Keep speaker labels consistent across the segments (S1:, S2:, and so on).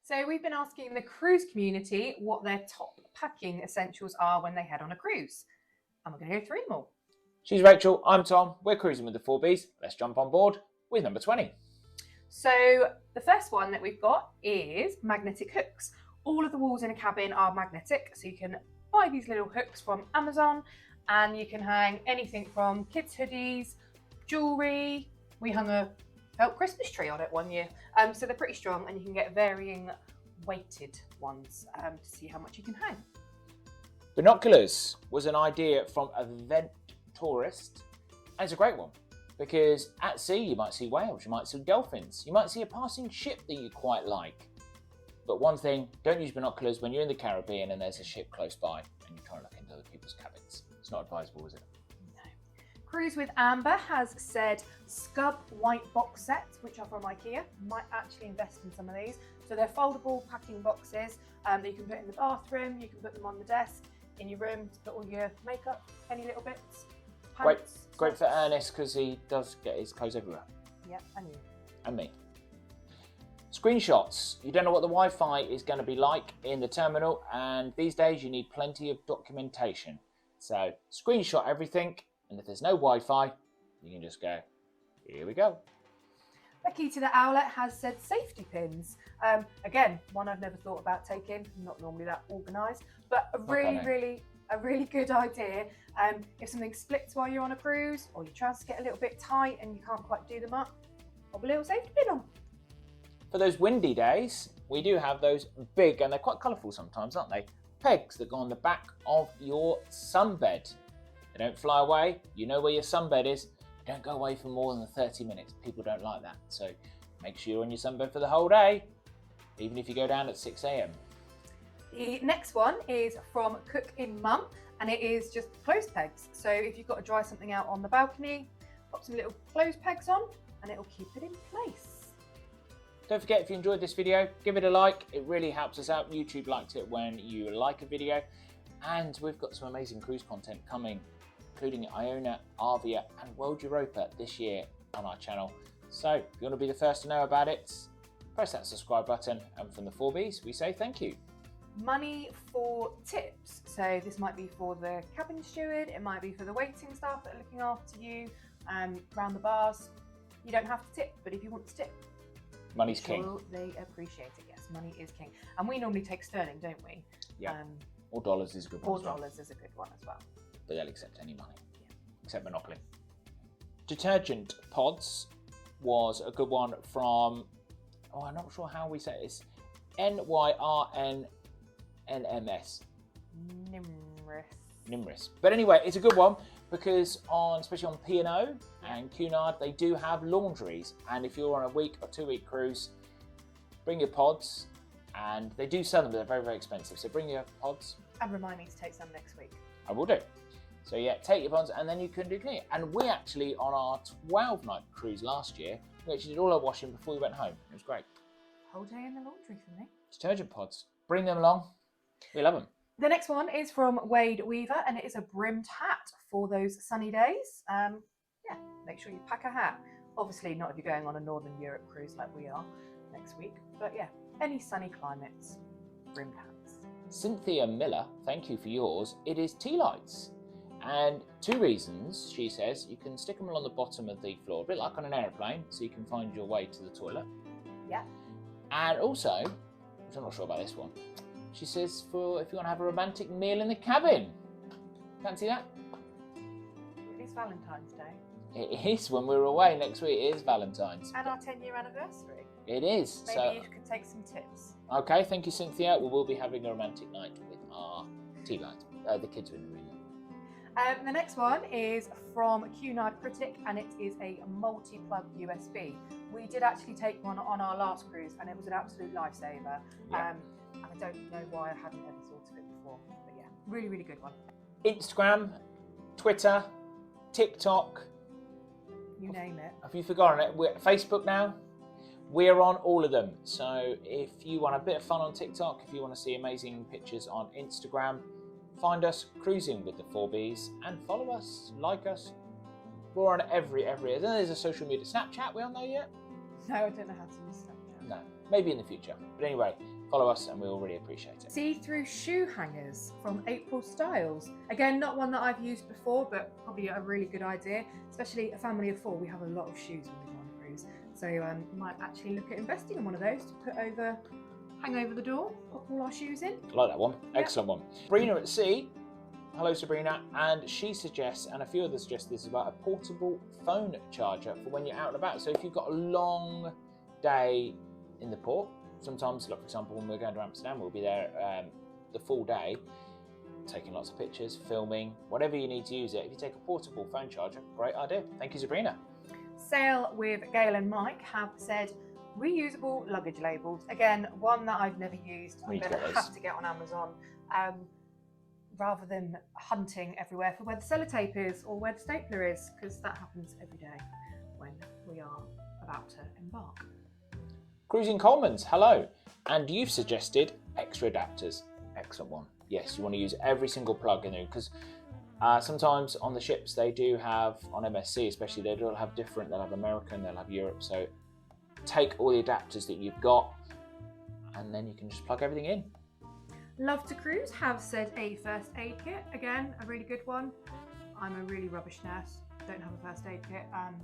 S1: So we've been asking the cruise community what their top packing essentials are when they head on a cruise. And we're going to go through them all.
S2: She's Rachel, I'm Tom, we're cruising with the 4Bs. Let's jump on board with number 20.
S1: So the first one that we've got is magnetic hooks. All of the walls in a cabin are magnetic, so you can buy these little hooks from Amazon and you can hang anything from kids' hoodies, jewellery. We hung a felt Christmas tree on it one year. So they're pretty strong and you can get varying weighted ones to see how much you can hang.
S2: Binoculars was an idea from a vent tourist, and it's a great one because at sea you might see whales, you might see dolphins, you might see a passing ship that you quite like. But one thing, don't use binoculars when you're in the Caribbean and there's a ship close by and you're trying to look into other people's cabins. It's not advisable, is it?
S1: Cruise with Amber has said Scub white box sets, which are from IKEA. Might actually invest in some of these. So they're foldable packing boxes that you can put in the bathroom, you can put them on the desk, in your room to put all your makeup, any little bits. Pants,
S2: great for Ernest because he does get his clothes everywhere.
S1: Yeah, and you.
S2: And me. Screenshots. You don't know what the Wi-Fi is going to be like in the terminal, and these days you need plenty of documentation. So screenshot everything. And if there's no Wi-Fi, you can just go, here we go.
S1: Becky to the Owlet has said safety pins. Again, one I've never thought about taking, not normally that organised, but a really good idea. If something splits while you're on a cruise or your trousers get a little bit tight and you can't quite do them up, pop a little safety pin on.
S2: For those windy days, we do have those big, and they're quite colourful sometimes, aren't they? Pegs that go on the back of your sunbed. They don't fly away. You know where your sunbed is. Don't go away for more than 30 minutes. People don't like that. So make sure you're on your sunbed for the whole day, even if you go down at 6 a.m.
S1: The next one is from Cook in Mum, and it is just clothes pegs. So if you've got to dry something out on the balcony, pop some little clothes pegs on and it'll keep it in place.
S2: Don't forget, if you enjoyed this video, give it a like. It really helps us out. YouTube liked it when you like a video. And we've got some amazing cruise content coming, including Iona, Arvia and World Europa this year on our channel. So if you want to be the first to know about it, press that subscribe button. And from the 4Bs, we say thank you.
S1: Money for tips. So this might be for the cabin steward, it might be for the waiting staff that are looking after you around the bars. You don't have to tip, but if you want to tip,
S2: money's king.
S1: They appreciate it, yes, money is king. And we normally take sterling, don't we?
S2: Yeah, or dollars is a good one.
S1: Or dollars is a good one as well.
S2: But they'll accept any money, except Monopoly. Detergent pods was a good one from, I'm not sure how we say it. It's NYRNNMS. Nimris. But anyway, it's a good one because especially on P&O and Cunard, they do have laundries. And if you're on a week or 2 week cruise, bring your pods. And they do sell them, but they're very, very expensive. So bring your pods.
S1: And remind me to take some next week.
S2: I will do. So yeah, take your pods and then you can do clean. And we actually, on our 12-night cruise last year, we actually did all our washing before we went home. It was great.
S1: Whole day in the laundry for me.
S2: Detergent pods. Bring them along. We love them.
S1: The next one is from Wade Weaver, and it is a brimmed hat for those sunny days. Make sure you pack a hat. Obviously not if you're going on a Northern Europe cruise like we are next week. But yeah, any sunny climates, brimmed hats.
S2: Cynthia Miller, thank you for yours. It is tea lights. And 2 reasons, she says. You can stick them along the bottom of the floor, a bit like on an aeroplane, so you can find your way to the toilet.
S1: Yeah. And
S2: also, which I'm not sure about this one, she says for if you want to have a romantic meal in the cabin. Fancy that?
S1: It is Valentine's Day.
S2: It is. When we're away next week, it is Valentine's.
S1: And our 10-year anniversary.
S2: It is.
S1: Maybe you could take some tips.
S2: Okay, thank you, Cynthia. We will be having a romantic night with our tea light. The kids are in the room.
S1: The next one is from Cunard Critic, and it is a multi-plug USB. We did actually take one on our last cruise, and it was an absolute lifesaver.
S2: Yeah.
S1: And I don't know why I hadn't ever thought of it before, but yeah, really, really good one.
S2: Instagram, Twitter, TikTok.
S1: You name it.
S2: Have you forgotten it? We're Facebook now. We're on all of them. So if you want a bit of fun on TikTok, if you want to see amazing pictures on Instagram, find us Cruising with the 4Bs and follow us, like us. We're on every. Then there's a social media. Snapchat, we on there yet?
S1: No, I don't know how to use Snapchat.
S2: No. maybe in the future. But anyway, follow us and we'll really appreciate it.
S1: See-through shoe hangers from April Styles. Again, not one that I've used before, but probably a really good idea. Especially a family of 4, we have a lot of shoes when we go on a cruise. So might actually look at investing in one of those to hang over the door, put all our shoes in.
S2: I like that one. Excellent one. Sabrina at Sea. Hello Sabrina, and she suggests, and a few others suggest this, about a portable phone charger for when you're out and about. So if you've got a long day in the port, sometimes, like for example, when we're going to Amsterdam, we'll be there the full day, taking lots of pictures, filming, whatever you need to use it. If you take a portable phone charger, great idea. Thank you, Sabrina.
S1: Sail with Gail and Mike have said reusable luggage labels. Again, one that I've never used. I'm going to have to get on Amazon. Rather than hunting everywhere for where the sellotape is or where the stapler is, because that happens every day when we are about to embark.
S2: Cruising Coleman's, hello. And you've suggested extra adapters. Excellent one. Yes, you want to use every single plug in there, because sometimes on the ships they do have, on MSC especially, they do have different, they'll have American, they'll have Europe. So take all the adapters that you've got and then you can just plug everything in.
S1: Love to Cruise have said a first aid kit. Again, a really good one. I'm a really rubbish nurse, don't have a first aid kit and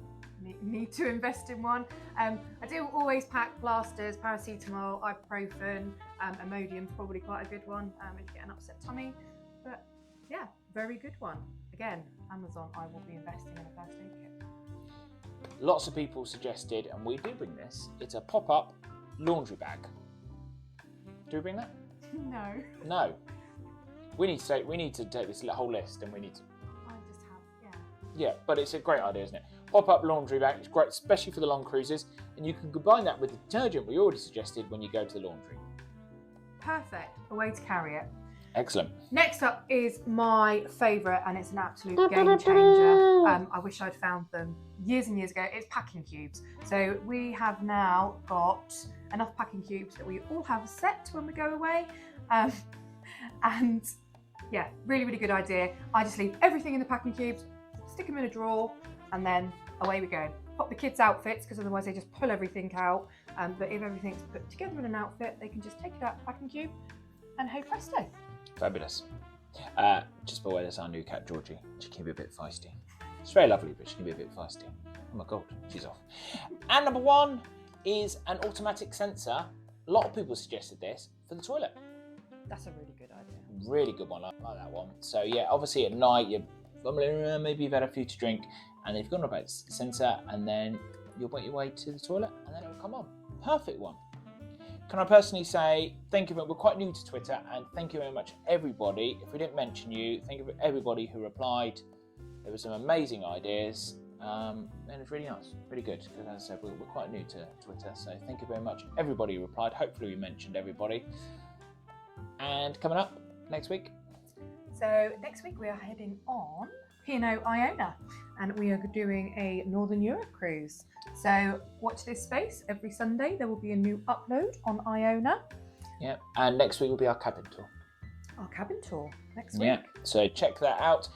S1: need to invest in one. I do always pack plasters, paracetamol, ibuprofen, Imodium's probably quite a good one if you get an upset tummy. But yeah, very good one. Again, Amazon, I will be investing in a first aid kit.
S2: Lots of people suggested, and we do bring this, it's a pop-up laundry bag. Do we bring that?
S1: No.
S2: No. We need to take this whole list and we need to...
S1: I just have,
S2: Yeah, but it's a great idea, isn't it? Pop-up laundry bag, it's great, especially for the long cruises, and you can combine that with the detergent we already suggested when you go to the laundry.
S1: Perfect, a way to carry it.
S2: Excellent.
S1: Next up is my favourite, and it's an absolute game changer. I wish I'd found them years and years ago. It's packing cubes. So we have now got enough packing cubes that we all have a set when we go away. And yeah, really, really good idea. I just leave everything in the packing cubes, stick them in a drawer, and then away we go. Pop the kids' outfits, because otherwise they just pull everything out. But if everything's put together in an outfit, they can just take it out of the packing cube and hey presto.
S2: Fabulous. Just by the way, that's our new cat, Georgie. She can be a bit feisty. She's very lovely, but she can be a bit feisty. Oh my God, she's off. And number 1 is an automatic sensor. A lot of people suggested this for the toilet.
S1: That's a really good idea.
S2: Really good one, I like that one. So yeah, obviously at night, maybe you've had a few to drink, and you've got an automatic sensor, and then you'll make your way to the toilet, and then it'll come on. Perfect one. Can I personally say thank you, we're quite new to Twitter, and thank you very much everybody. If we didn't mention you, thank you for everybody who replied. There were some amazing ideas, and it's really nice, really good, because as I said, we're quite new to Twitter, so thank you very much everybody who replied. Hopefully we mentioned everybody. And coming up next week?
S1: So next week we are heading on P&O Iona, and we are doing a Northern Europe cruise. So watch this space. Every Sunday there will be a new upload on Iona.
S2: Yeah, and next week will be our cabin tour.
S1: Our cabin tour next week.
S2: Yeah, so check that out.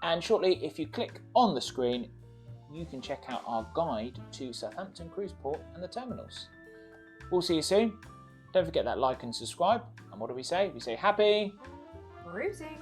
S2: And shortly, if you click on the screen, you can check out our guide to Southampton Cruise Port and the terminals. We'll see you soon. Don't forget that like and subscribe. And what do we say? We say happy
S1: cruising.